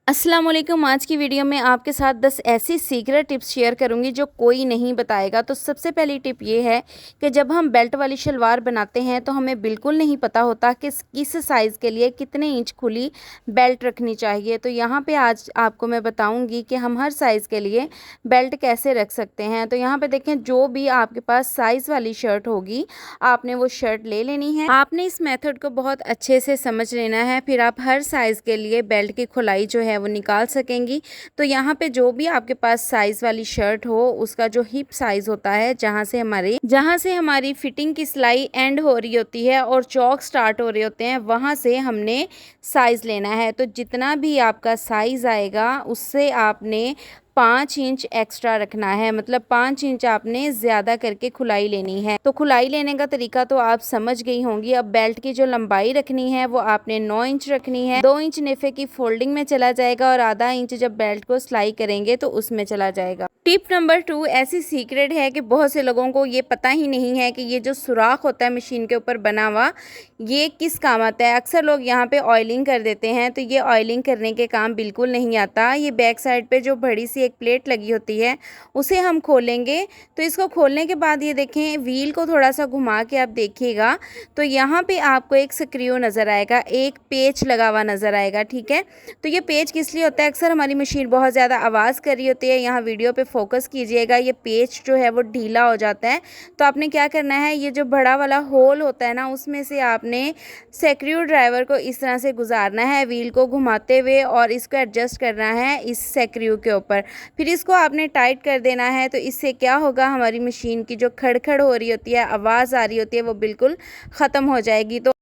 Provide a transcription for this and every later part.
अस्सलाम वालेकुम। आज की वीडियो में आपके साथ 10 ऐसी सीक्रेट टिप्स शेयर करूंगी जो कोई नहीं बताएगा। तो सबसे पहली टिप ये है कि जब हम बेल्ट वाली शलवार बनाते हैं तो हमें बिल्कुल नहीं पता होता कि किस साइज़ के लिए कितने इंच खुली बेल्ट रखनी चाहिए। तो यहाँ पे आज आपको मैं बताऊंगी कि हम हर साइज़ के लिए बेल्ट कैसे रख सकते हैं। तो यहाँ पे देखें, जो भी आपके पास साइज़ वाली शर्ट होगी आपने वो शर्ट ले लेनी है। आपने इस मेथड को बहुत अच्छे से समझ लेना है, फिर आप हर साइज़ के लिए बेल्ट की खुलाई जो है वो निकाल सकेंगी। तो यहाँ पे जो भी आपके पास साइज़ वाली शर्ट हो उसका जो हिप साइज़ होता है, जहाँ से हमारी फिटिंग की सिलाई एंड हो रही होती है और चौक स्टार्ट हो रहे होते हैं, वहाँ से हमने साइज़ लेना है। तो जितना भी आपका साइज़ आएगा उससे आपने 5 इंच एक्स्ट्रा रखना है, मतलब 5 इंच आपने ज़्यादा करके खुलाई लेनी है। तो खुलाई लेने का तरीका तो आप समझ गई होंगी। अब बेल्ट की जो लंबाई रखनी है वो आपने 9 इंच रखनी है। 2 इंच नेफे की फोल्डिंग में चला जाएगा और आधा इंच जब बेल्ट को सिलाई करेंगे तो उसमें चला जाएगा। टिप नंबर 2 ऐसी सीक्रेट है कि बहुत से लोगों को ये पता ही नहीं है कि ये जो सुराख होता है मशीन के ऊपर बना हुआ, ये किस काम आता है। अक्सर लोग यहाँ पे ऑयलिंग कर देते हैं, तो ये ऑयलिंग करने के काम बिल्कुल नहीं आता। ये बैक साइड पे जो बड़ी सी एक प्लेट लगी होती है उसे हम खोलेंगे। तो इसको खोलने के बाद ये देखें, व्हील को थोड़ा सा घुमा के आप देखिएगा तो यहाँ पे आपको एक स्क्रू नज़र आएगा, एक पेच लगा हुआ नज़र आएगा। ठीक है, तो ये पेच किस लिए होता है? अक्सर हमारी मशीन बहुत ज़्यादा आवाज़ कर रही होती है, यहाँ वीडियो पे फोकस कीजिएगा, ये पेच जो है वो ढीला हो जाता है। तो आपने क्या करना है, ये जो बड़ा वाला होल होता है ना, उसमें से आपने स्क्रू ड्राइवर को इस तरह से गुजारना है व्हील को घुमाते हुए और इसको एडजस्ट करना है इस स्क्रू के ऊपर। फिर इसको आपने टाइट कर देना है। तो इससे क्या होगा, हमारी मशीन की जो खड़खड़ हो रही होती है, आवाज़ आ रही होती है, वो बिल्कुल ख़त्म हो जाएगी। तो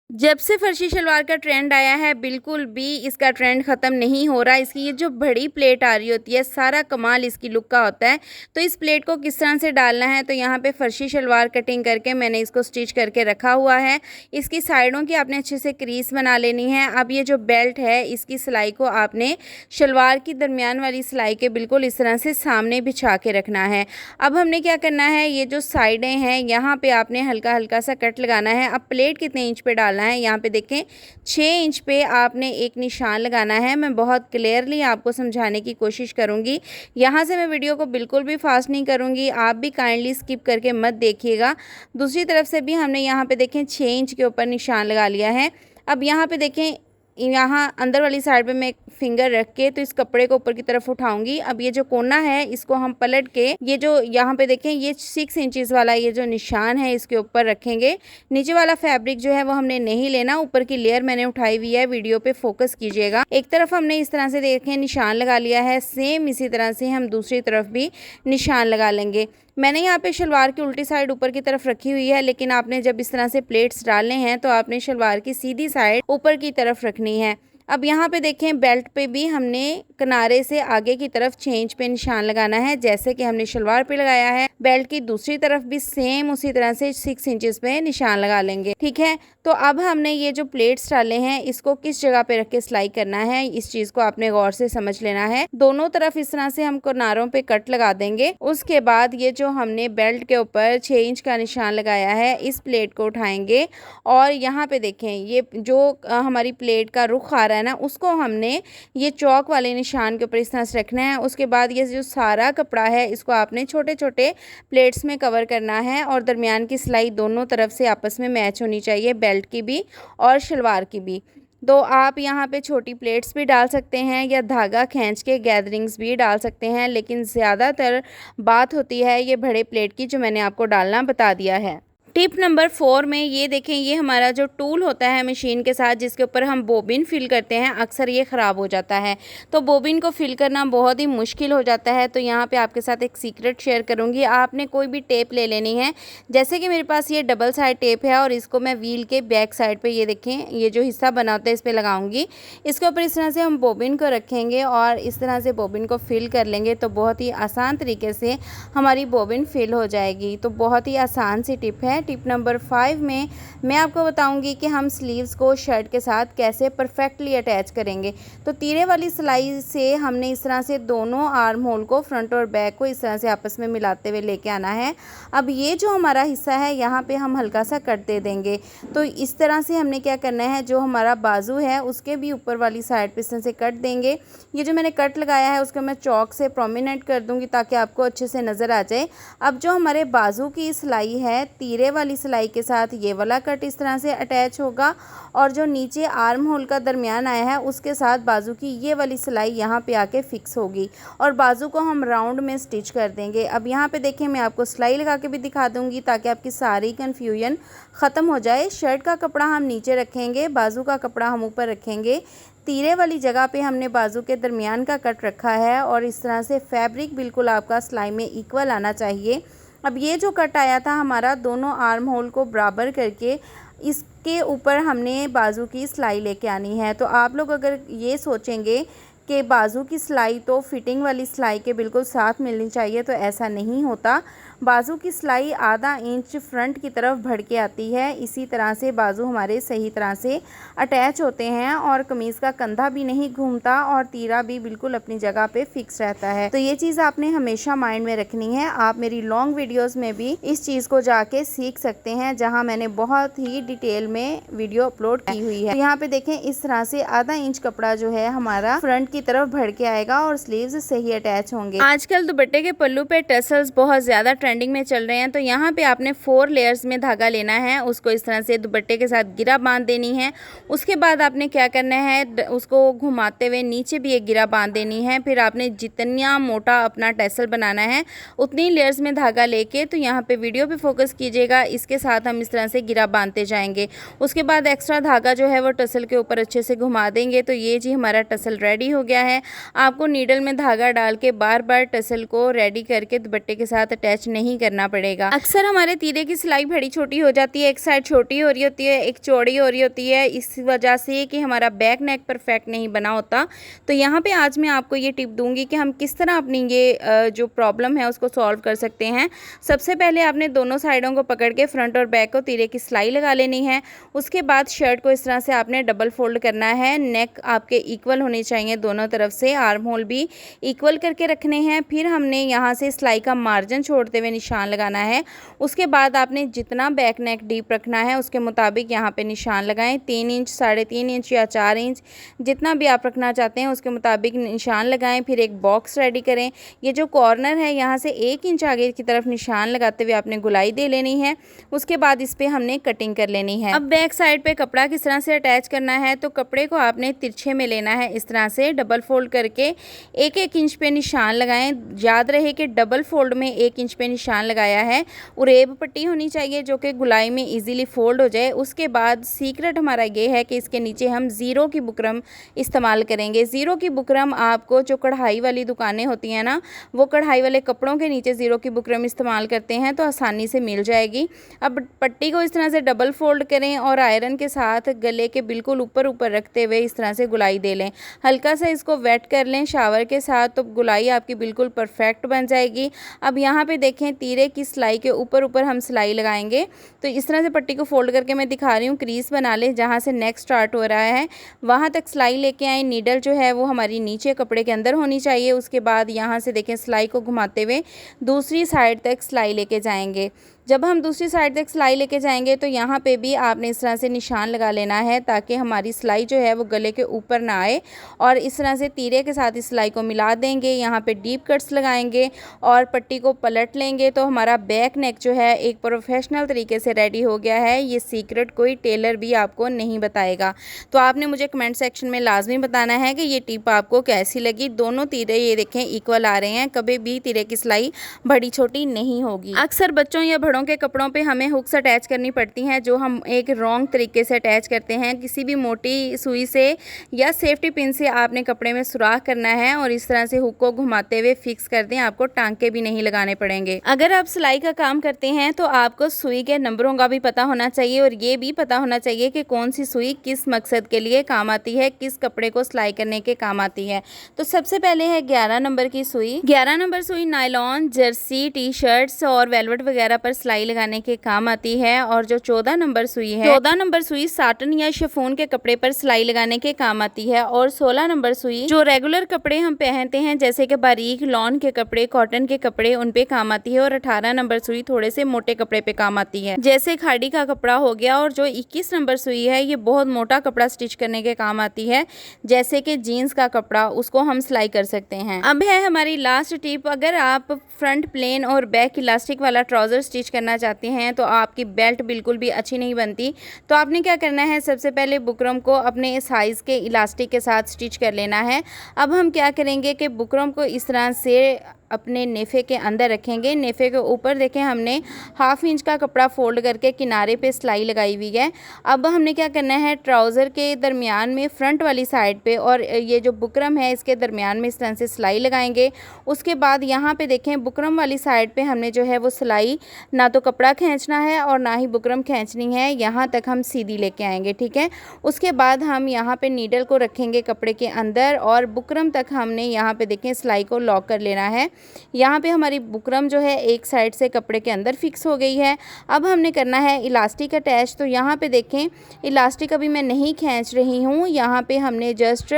जब से फर्शी शलवार का ट्रेंड आया है, बिल्कुल भी इसका ट्रेंड ख़त्म नहीं हो रहा। इसकी ये जो बड़ी प्लेट आ रही होती है, सारा कमाल इसकी लुक का होता है। तो इस प्लेट को किस तरह से डालना है, तो यहाँ पे फर्शी शलवार कटिंग करके मैंने इसको स्टिच करके रखा हुआ है। इसकी साइडों की आपने अच्छे से क्रीज बना लेनी है। अब ये जो बेल्ट है, इसकी सिलाई को आपने शलवार की दरमियान वाली सिलाई के बिल्कुल इस तरह से सामने बिछा के रखना है। अब हमने क्या करना है, ये जो साइडें हैं यहाँ पे आपने हल्का हल्का सा कट लगाना है। अब प्लेट कितने इंच पे डालना है, यहाँ पे देखें 6 इंच पे आपने एक निशान लगाना है। मैं बहुत क्लियरली आपको समझाने की कोशिश करूँगी। यहाँ से मैं वीडियो को बिल्कुल भी फास्ट नहीं करूँगी, आप भी काइंडली स्किप करके मत देखिएगा। दूसरी तरफ से भी हमने यहाँ पे देखें 6 इंच के ऊपर निशान लगा लिया है। अब यहाँ पे देखें, यहाँ अंदर वाली साइड पे मैं एक फिंगर रख के तो इस कपड़े को ऊपर की तरफ उठाऊंगी। अब ये जो कोना है इसको हम पलट के, ये जो यहाँ पे देखें ये 6 इंचेस वाला ये जो निशान है इसके ऊपर रखेंगे। नीचे वाला फैब्रिक जो है वो हमने नहीं लेना, ऊपर की लेयर मैंने उठाई हुई है, वीडियो पे फोकस कीजिएगा। एक तरफ हमने इस तरह से देखें निशान लगा लिया है, सेम इसी तरह से हम दूसरी तरफ भी निशान लगा लेंगे। मैंने यहाँ पे शलवार की उल्टी साइड ऊपर की तरफ रखी हुई है, लेकिन आपने जब इस तरह से प्लेट्स डालने हैं तो आपने शलवार की सीधी साइड ऊपर की तरफ रखनी है। अब यहाँ पे देखें, बेल्ट पे भी हमने किनारे से आगे की तरफ 6 इंच पे निशान लगाना है, जैसे कि हमने शलवार पे लगाया है। बेल्ट की दूसरी तरफ भी सेम उसी तरह से 6 इंचेस पे निशान लगा लेंगे। ठीक है, तो अब हमने ये जो प्लेट्स डाले हैं इसको किस जगह पे रख के सिलाई करना है, इस चीज़ को आपने गौर से समझ लेना है। दोनों तरफ इस तरह से हम किनारों पे कट लगा देंगे। उसके बाद ये जो हमने बेल्ट के ऊपर 6 इंच का निशान लगाया है, इस प्लेट को उठाएंगे और यहाँ पे देखें ये जो हमारी प्लेट का रुख आ रहा है ना, उसको हमने ये चौक वाले निशान के ऊपर इस तरह से रखना है। उसके बाद ये जो सारा कपड़ा है इसको आपने छोटे छोटे प्लेट्स में कवर करना है और दरमियान की सिलाई दोनों तरफ से आपस में मैच होनी चाहिए, बेल्ट की भी और शलवार की भी। तो आप यहाँ पे छोटी प्लेट्स भी डाल सकते हैं या धागा खींच के गैदरिंग्स भी डाल सकते हैं, लेकिन ज़्यादातर बात होती है ये बड़े प्लेट की, जो मैंने आपको डालना बता दिया है। टिप नंबर 4 में ये देखें, ये हमारा जो टूल होता है मशीन के साथ जिसके ऊपर हम बोबिन फिल करते हैं, अक्सर ये ख़राब हो जाता है। तो बोबिन को फिल करना बहुत ही मुश्किल हो जाता है। तो यहाँ पे आपके साथ एक सीक्रेट शेयर करूँगी। आपने कोई भी टेप ले लेनी है, जैसे कि मेरे पास ये डबल साइड टेप है और इसको मैं व्हील के बैक साइड पर, ये देखें ये जो हिस्सा बना होता है इस पर लगाऊँगी। इसके ऊपर इस तरह से हम बोबिन को रखेंगे और इस तरह से बोबिन को फिल कर लेंगे तो बहुत ही आसान तरीके से हमारी बोबिन फिल हो जाएगी। तो बहुत ही आसान सी टिप है, टिप नंबर 5 में मैं आपको बताऊंगी कि हम स्लीव्स को शर्ट के साथ कैसे परफेक्टली अटैच करेंगे। तो तीरे वाली सिलाई से हमने इस तरह से दोनों आर्म होल को, फ्रंट और बैक को इस तरह से आपस में मिलाते हुए लेके आना है। अब ये जो हमारा हिस्सा है यहाँ पे हम हल्का सा कट दे देंगे। तो इस तरह से हमने क्या करना है, जो हमारा बाजू है उसके भी ऊपर वाली साइड पे इस तरह से कट देंगे। ये जो मैंने कट लगाया है उसको मैं चौक से प्रोमिनेंट कर दूंगी ताकि आपको अच्छे से नज़र आ जाए। अब जो हमारे बाजू की सिलाई है, तीरे वाली सिलाई के साथ ये वाला कट इस तरह से अटैच होगा और जो नीचे आर्म होल का दरमियान आया है उसके साथ बाजू की ये वाली सिलाई यहाँ पे आके फिक्स होगी और बाजू को हम राउंड में स्टिच कर देंगे। अब यहाँ पे देखिए मैं आपको सिलाई लगा के भी दिखा दूँगी ताकि आपकी सारी कन्फ्यूजन ख़त्म हो जाए। शर्ट का कपड़ा हम नीचे रखेंगे, बाजू का कपड़ा हम ऊपर रखेंगे। तीरे वाली जगह पे हमने बाजू के दरमियान का कट रखा है और इस तरह से फैब्रिक बिल्कुल आपका सिलाई में इक्वल आना चाहिए। अब ये जो कट आया था हमारा, दोनों आर्म होल को बराबर करके इसके ऊपर हमने बाजू की सिलाई लेके आनी है। तो आप लोग अगर ये सोचेंगे कि बाजू की सिलाई तो फिटिंग वाली सिलाई के बिल्कुल साथ मिलनी चाहिए, तो ऐसा नहीं होता। बाजू की सिलाई आधा इंच फ्रंट की तरफ बढ़ के आती है। इसी तरह से बाजू हमारे सही तरह से अटैच होते हैं और कमीज़ का कंधा भी नहीं घूमता और तीरा भी बिल्कुल अपनी जगह पे फिक्स रहता है। तो ये चीज़ आपने हमेशा माइंड में रखनी है। आप मेरी लॉन्ग वीडियोस में भी इस चीज़ को जाके सीख सकते हैं, जहाँ मैंने बहुत ही डिटेल में वीडियो अपलोड की हुई है। तो यहाँ पे देखें इस तरह से आधा इंच कपड़ा जो है हमारा फ्रंट की तरफ बढ़ के आएगा और स्लीव्स सही अटैच होंगे। आजकल दुपट्टे के पल्लू पे टसल्स बहुत ज़्यादा ट्रेंडिंग में चल रहे हैं। तो यहाँ पे आपने 4 लेयर्स में धागा लेना है, उसको इस तरह से दुपट्टे के साथ गिरा बांध देनी है। उसके बाद आपने क्या करना है, उसको घुमाते हुए नीचे भी एक गिरा बांध देनी है। फिर आपने जितना मोटा अपना टसल बनाना है उतनी लेयर्स में धागा लेके, तो यहाँ पे वीडियो पे फोकस कीजिएगा, इसके साथ हम इस तरह से गिरा बांधते जाएंगे। उसके बाद एक्स्ट्रा धागा जो है वो टसल के ऊपर अच्छे से घुमा देंगे। तो ये जी हमारा टसल रेडी हो गया है। आपको नीडल में धागा डाल के बार बार टसल को रेडी करके दुपट्टे के साथ अटैच नहीं करना पड़ेगा। अक्सर हमारे तीरे की सिलाई बड़ी छोटी हो जाती है, एक साइड छोटी हो रही होती है, एक चौड़ी हो रही होती है, इस वजह से कि हमारा बैक नेक परफेक्ट नहीं बना होता। तो यहाँ पे आज मैं आपको ये टिप दूंगी कि हम किस तरह अपनी ये जो प्रॉब्लम है उसको सॉल्व कर सकते हैं। सबसे पहले आपने दोनों साइडों को पकड़ के फ्रंट और बैक को तीरे की सिलाई लगा लेनी है। उसके बाद शर्ट को इस तरह से आपने डबल फोल्ड करना है। नेक आपके इक्वल होने चाहिए दोनों तरफ से, आर्म होल भी इक्वल करके रखने हैं। फिर हमने यहाँ से सिलाई का मार्जिन छोड़ते हुए निशान लगाना है। उसके बाद आपने जितना बैक नेक डीप रखना है उसके मुताबिक यहाँ पे निशान लगाएं। 3 इंच, 3.5 इंच या 4 इंच, जितना भी आप रखना चाहते हैं उसके मुताबिक निशान लगाएं। फिर एक बॉक्स रेडी करें। ये जो कॉर्नर है यहाँ से 1 इंच आगे की तरफ निशान लगाते हुए आपने गुलाई दे लेनी है। उसके बाद इस पर हमने कटिंग कर लेनी है। अब बैक साइड पे कपड़ा किस तरह से अटैच करना है, तो कपड़े को आपने तिरछे में लेना है, इस तरह से डबल फोल्ड करके 1-1 इंच पे निशान लगाएं। याद रहे कि डबल फोल्ड में 1 इंच पे निशान लगाया है। उरेब पट्टी होनी चाहिए जो कि गुलाई में इजीली फोल्ड हो जाए। उसके बाद सीक्रेट हमारा ये है कि इसके नीचे हम ज़ीरो की बुकरम इस्तेमाल करेंगे। ज़ीरो की बुकरम आपको जो कढ़ाई वाली दुकानें होती हैं ना, वो कढ़ाई वाले कपड़ों के नीचे ज़ीरो की बुकरम इस्तेमाल करते हैं, तो आसानी से मिल जाएगी। अब पट्टी को इस तरह से डबल फोल्ड करें और आयरन के साथ गले के बिल्कुल ऊपर ऊपर रखते हुए इस तरह से गुलाई दे लें। हल्का सा इसको वेट कर लें शावर के साथ, तो गुलाई आपकी बिल्कुल परफेक्ट बन जाएगी। अब यहाँ पे देखें तीरे की सिलाई के ऊपर ऊपर हम सिलाई लगाएंगे। तो इस तरह से पट्टी को फोल्ड करके मैं दिखा रही हूँ। क्रीज बना लें, जहाँ से नेक स्टार्ट हो रहा है वहाँ तक सिलाई लेके आए। नीडल जो है वो हमारी नीचे कपड़े के अंदर होनी चाहिए। उसके बाद यहाँ से देखें सिलाई को घुमाते हुए दूसरी साइड तक सिलाई लेके जाएंगे। जब हम दूसरी साइड तक सिलाई लेके जाएंगे तो यहाँ पे भी आपने इस तरह से निशान लगा लेना है ताकि हमारी सिलाई जो है वो गले के ऊपर ना आए। और इस तरह से तीरे के साथ इस सिलाई को मिला देंगे। यहाँ पे डीप कट्स लगाएंगे और पट्टी को पलट लेंगे। तो हमारा बैक नेक जो है एक प्रोफेशनल तरीके से रेडी हो गया है। ये सीक्रेट कोई टेलर भी आपको नहीं बताएगा। तो आपने मुझे कमेंट सेक्शन में लाजमी बताना है कि ये टिप आपको कैसी लगी। दोनों तीरे ये देखें इक्वल आ रहे हैं, कभी भी तीरे की सिलाई बड़ी छोटी नहीं होगी। अक्सर बच्चों या बड़ों के कपड़ों पे हमें हुक्स अटैच करनी पड़ती हैं, जो हम एक रॉन्ग तरीके से अटैच करते हैं। किसी भी मोटी सुई से या सेफ्टी पिन से आपने कपड़े में सुराख करना है और इस तरह से हुक को घुमाते हुए फिक्स कर दें। आपको टांके भी नहीं लगाने पड़ेंगे। अगर आप सिलाई का काम करते हैं तो आपको सुई के नंबरों का भी पता होना चाहिए और ये भी पता होना चाहिए कि कौन सी सुई किस मकसद के लिए काम आती है, किस कपड़े को सिलाई करने के काम आती है। तो सबसे पहले है 11 नंबर की सुई। 11 नंबर सुई नायलॉन, जर्सी, टी शर्ट्स और वेलवेट वगैरह पर सिलाई लगाने के काम आती है। और जो 14 नंबर सुई है, 14 नंबर सुई साटन या शिफॉन के कपड़े पर सिलाई लगाने के काम आती है। और 16 नंबर सुई जो रेगुलर कपड़े हम पहनते हैं जैसे कि बारीक लॉन के कपड़े, कॉटन के कपड़े, उन पे काम आती है। और 18 नंबर सुई थोड़े से मोटे कपड़े पे काम आती है जैसे खाड़ी का कपड़ा हो गया। और जो 21 नंबर सुई है ये बहुत मोटा कपड़ा स्टिच करने के काम आती है जैसे कि जीन्स का कपड़ा, उसको हम सिलाई कर सकते हैं। अब है हमारी लास्ट टिप। अगर आप फ्रंट प्लेन और बैक इलास्टिक वाला ट्राउज़र स्टिच करना चाहते हैं तो आपकी बेल्ट बिल्कुल भी अच्छी नहीं बनती। तो आपने क्या करना है, सबसे पहले बुकरम को अपने साइज़ के इलास्टिक के साथ स्टिच कर लेना है। अब हम क्या करेंगे कि बुकरम को इस तरह से अपने नेफे के अंदर रखेंगे। नेफे के ऊपर देखें हमने 1/2 इंच का कपड़ा फोल्ड करके किनारे पे सिलाई लगाई हुई है। अब हमने क्या करना है, ट्राउज़र के दरमियान में फ्रंट वाली साइड पे और ये जो बुकरम है इसके दरमियान में इस तरह से सिलाई लगाएंगे। उसके बाद यहाँ पे देखें बुकरम वाली साइड पे हमने जो है वो सिलाई ना तो कपड़ा खींचना है और ना ही बुकरम खींचनी है, यहाँ तक हम सीधी लेके आएंगे, ठीक है। उसके बाद हम यहाँ पे नीडल को रखेंगे कपड़े के अंदर और बुकरम तक हमने यहाँ पे देखें सिलाई को लॉक कर लेना है। यहाँ पे हमारी बुकरम जो है एक साइड से कपड़े के अंदर फिक्स हो गई है। अब हमने करना है इलास्टिक अटैच। तो यहाँ पे देखें इलास्टिक अभी मैं नहीं खींच रही हूँ, यहाँ पे हमने जस्ट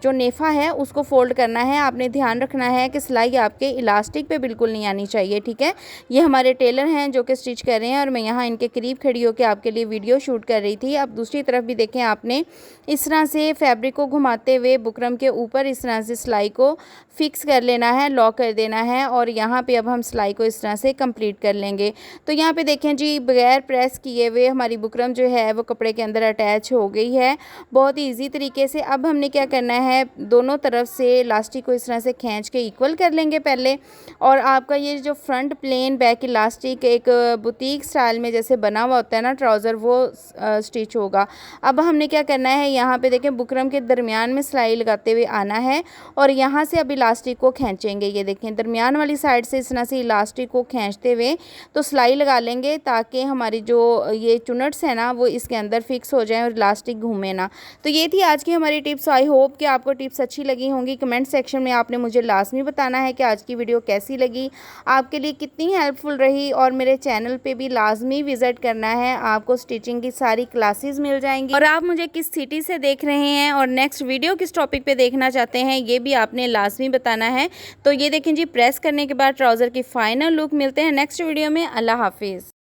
जो नेफा है उसको फोल्ड करना है। आपने ध्यान रखना है कि सिलाई आपके इलास्टिक पे बिल्कुल नहीं आनी चाहिए, ठीक है। ये हमारे टेलर हैं जो कि स्टिच कर रहे हैं और मैं यहाँ इनके करीब खड़ी होकर आपके लिए वीडियो शूट कर रही थी। अब दूसरी तरफ भी देखें, आपने इस तरह से फैब्रिक को घुमाते हुए बुकरम के ऊपर इस तरह से सिलाई को फिक्स कर लेना है, लॉक कर देना है। और यहाँ पे अब हम सिलाई को इस तरह से कंप्लीट कर लेंगे। तो यहाँ पे देखें जी, बगैर प्रेस किए हुए हमारी बुकरम जो है वो कपड़े के अंदर अटैच हो गई है बहुत ही ईजी तरीके से। अब हमने क्या करना है, दोनों तरफ से इलास्टिक को इस तरह से खींच के इक्वल कर लेंगे पहले। और आपका ये जो फ्रंट प्लेन बैक इलास्टिक एक बुटीक स्टाइल में जैसे बना हुआ होता है ना ट्राउज़र, वो स्टिच होगा। अब हमने क्या करना है, यहाँ पे देखें बुकरम के दरमियान में सिलाई लगाते हुए आना है और यहाँ से अब इलास्टिक को खींचेंगे। ये देखें दरमियान वाली साइड से इस तरह से इलास्टिक को खींचते हुए तो सिलाई लगा लेंगे ताकि हमारी जो ये चुनट्स है ना वो इसके अंदर फिक्स हो जाए और इलास्टिक घूमे ना। तो ये थी आज की हमारी टिप्स। आई होप कि आपको टिप्स अच्छी लगी होंगी। कमेंट सेक्शन में आपने मुझे लाजमी बताना है कि आज की वीडियो कैसी लगी, आपके लिए कितनी हेल्पफुल रही। और मेरे चैनल पे भी लाजमी विजिट करना है, आपको स्टिचिंग की सारी क्लासेस मिल जाएंगी। और आप मुझे किस सिटी से देख रहे हैं और नेक्स्ट वीडियो किस टॉपिक पे देखना चाहते हैं ये भी आपने लाजमी बताना है। तो ये देखें जी, प्रेस करने के बाद ट्राउज़र की फाइनल लुक। मिलते हैं नेक्स्ट वीडियो में। अल्लाह हाफिज़।